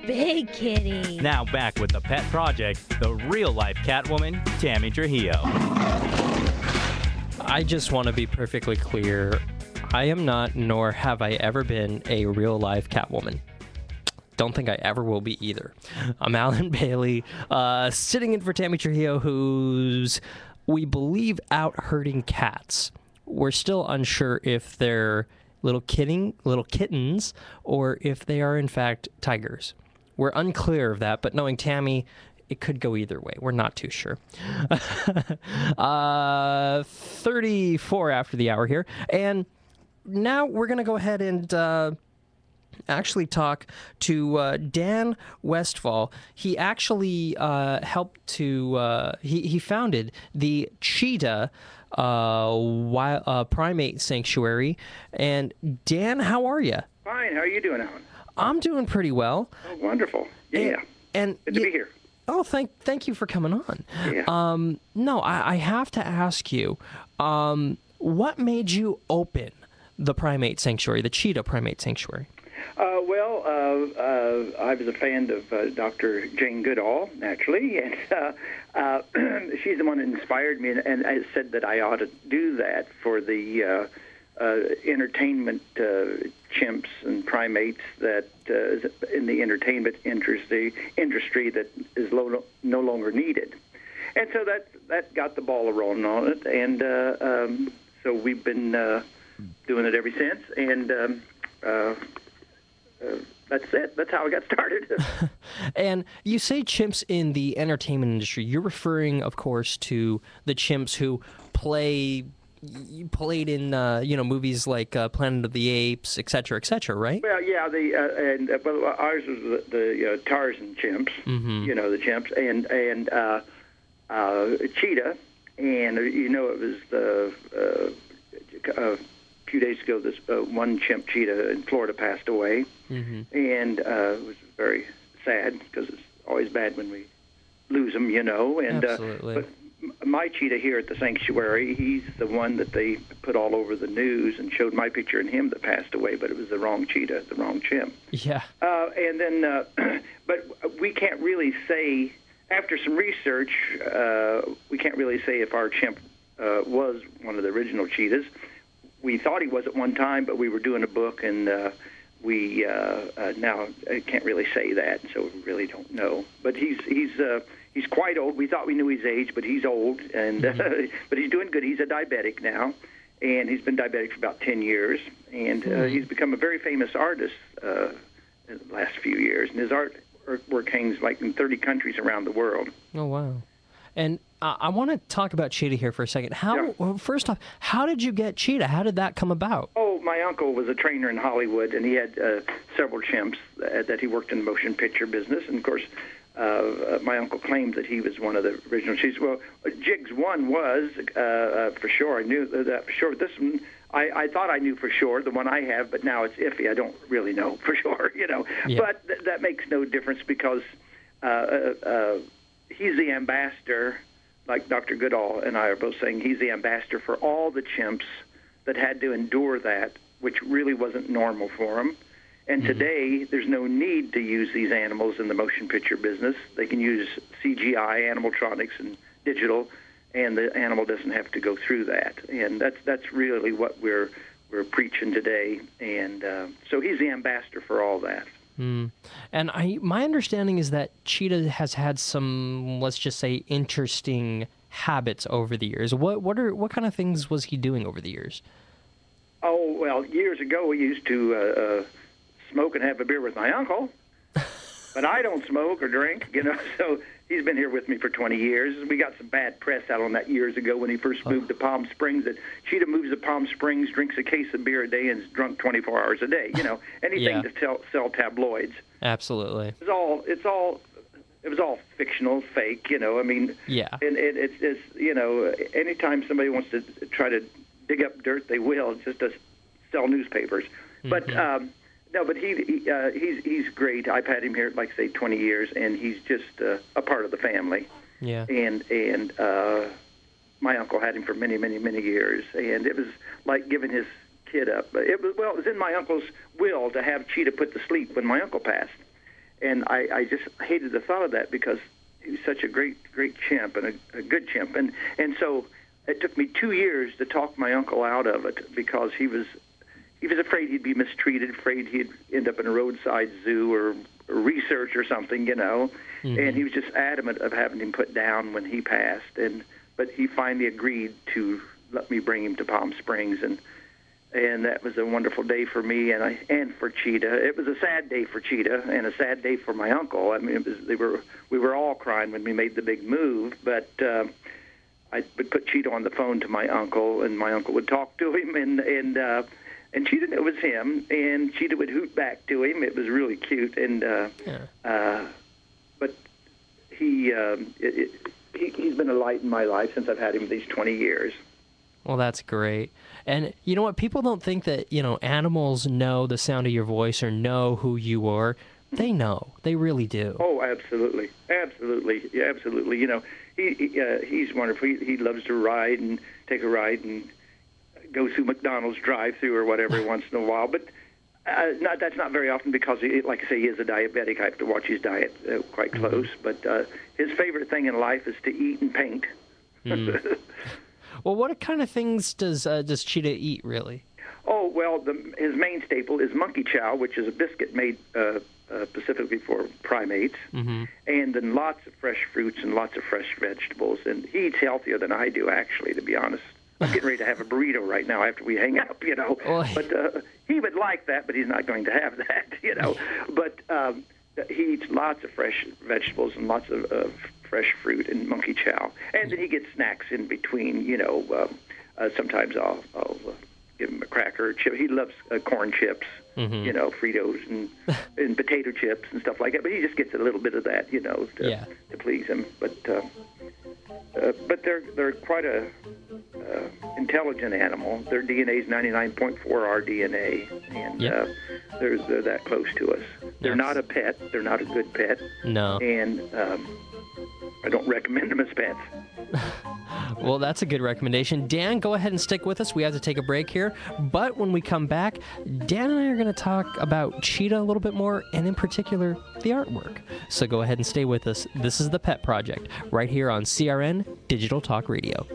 big kitty. Now back with the pet project, the real-life Catwoman, Tammy Trujillo. I just want to be perfectly clear. I am not, nor have I ever been, a real-life Catwoman. Don't think I ever will be either. I'm Alan Bailey, sitting in for Tammy Trujillo, who's, we believe, out herding cats. We're still unsure if they're little kittens, or if they are in fact tigers. We're unclear of that, but knowing Tammy, it could go either way. We're not too sure. 34 after the hour here, and now we're gonna go ahead and actually talk to Dan Westfall. He actually helped to he founded the Cheetah Primate Sanctuary. And Dan, how are you? Fine. How are you doing, Alan? I'm doing pretty well. Oh, wonderful. Yeah. And good to be here. Oh, thank you for coming on. Yeah. No, I have to ask you, what made you open the Primate Sanctuary, the Cheetah Primate Sanctuary? I was a fan of Dr. Jane Goodall, naturally, and she's the one that inspired me, and I said that I ought to do that for the entertainment chimps and primates that in the entertainment industry that is no longer needed. And so that got the ball rolling on it, and so we've been doing it ever since, and that's it. That's how I got started. And you say chimps in the entertainment industry. You're referring, of course, to the chimps who played in movies like Planet of the Apes, et cetera, right? Well, yeah, ours was the Tarzan chimps. Mm-hmm. You know, the chimps, and Cheetah, and it was a few days ago, this one chimp cheetah in Florida passed away, mm-hmm. and it was very sad because it's always bad when we lose them, And Absolutely. But my cheetah here at the sanctuary, he's the one that they put all over the news and showed my picture and him that passed away, but it was the wrong cheetah, the wrong chimp. Yeah. And then, but we can't really say, after some research, we can't really say if our chimp was one of the original cheetahs. We thought he was at one time, but we were doing a book, and we now can't really say that, so we really don't know. But he's quite old. We thought we knew his age, but he's old, and mm-hmm. But he's doing good. He's a diabetic now, and he's been diabetic for about 10 years, and he's become a very famous artist in the last few years, and his artwork hangs like in 30 countries around the world. Oh, wow. And I want to talk about Cheetah here for a second. Well, first off, how did you get Cheetah? How did that come about? Oh, my uncle was a trainer in Hollywood, and he had several chimps that he worked in the motion picture business. And, of course, my uncle claimed that he was one of the original cheetahs. Well, Jigs 1 was, for sure. I knew that for sure. This one, I thought I knew for sure, the one I have, but now it's iffy. I don't really know for sure, Yeah. But that makes no difference because he's the ambassador, like Dr. Goodall and I are both saying, he's the ambassador for all the chimps that had to endure that, which really wasn't normal for them. And today, there's no need to use these animals in the motion picture business. They can use CGI, animatronics, and digital, and the animal doesn't have to go through that. And that's really what we're preaching today. And so he's the ambassador for all that. Mm. And my understanding is that Cheetah has had some, let's just say, interesting habits over the years. What kind of things was he doing over the years? Oh, well, years ago we used to smoke and have a beer with my uncle, but I don't smoke or drink, so he's been here with me for 20 years. We got some bad press out on that years ago when he first moved to Palm Springs, that Cheetah moves to Palm Springs, drinks a case of beer a day, and is drunk 24 hours a day, anything to sell tabloids. Absolutely. It was all fictional, fake, Yeah. And it's anytime somebody wants to try to dig up dirt, they will, just to sell newspapers. Mm-hmm. But no, but he's great. I've had him here, like I say, 20 years, and he's just a part of the family. Yeah. And my uncle had him for many, many, many years, and it was like giving his kid up. It was in my uncle's will to have Cheetah put to sleep when my uncle passed. And I just hated the thought of that because he was such a great chimp and a good chimp. And so it took me 2 years to talk my uncle out of it because he was afraid he'd be mistreated, afraid he'd end up in a roadside zoo or research or something, you know. Mm-hmm. And he was just adamant of having him put down when he passed. But he finally agreed to let me bring him to Palm Springs, and that was a wonderful day for me and for Cheetah. It was a sad day for Cheetah and a sad day for my uncle. I mean, we were all crying when we made the big move, but I would put Cheetah on the phone to my uncle, and my uncle would talk to him, and Cheetah knew it was him, and Cheetah would hoot back to him. It was really cute, and but he's been a light in my life since I've had him these 20 years. Well, that's great. And you know what? People don't think that, you know, animals know the sound of your voice or know who you are. They know. They really do. Oh, absolutely. Absolutely. Yeah, absolutely. You know, he's wonderful. He loves to ride and take a ride and go through McDonald's drive-thru or whatever once in a while. But that's not very often because, like I say, he is a diabetic. I have to watch his diet quite close. Mm-hmm. But his favorite thing in life is to eat and paint. Mm. Well, what kind of things does Cheetah eat, really? Oh, well, his main staple is monkey chow, which is a biscuit made specifically for primates, mm-hmm. and then lots of fresh fruits and lots of fresh vegetables. And he eats healthier than I do, actually, to be honest. I'm getting ready to have a burrito right now after we hang up, you know. But he would like that, but he's not going to have that, you know. But he eats lots of fresh vegetables and lots of fresh fruit and monkey chow. And then he gets snacks in between, you know. Sometimes I'll give him a cracker or chip. He loves corn chips, mm-hmm. you know, Fritos and potato chips and stuff like that. But he just gets a little bit of that, you know, to please him. But they're quite a intelligent animal. Their DNA is 99.4 our DNA, and they're that close to us. They're not a pet. They're not a good pet. No. And I don't recommend them as pets. Well, that's a good recommendation. Dan, go ahead and stick with us. We have to take a break here. But when we come back, Dan and I are going to talk about Cheetah a little bit more, and in particular, the artwork. So go ahead and stay with us. This is The Pet Project, right here on CRN Digital Talk Radio.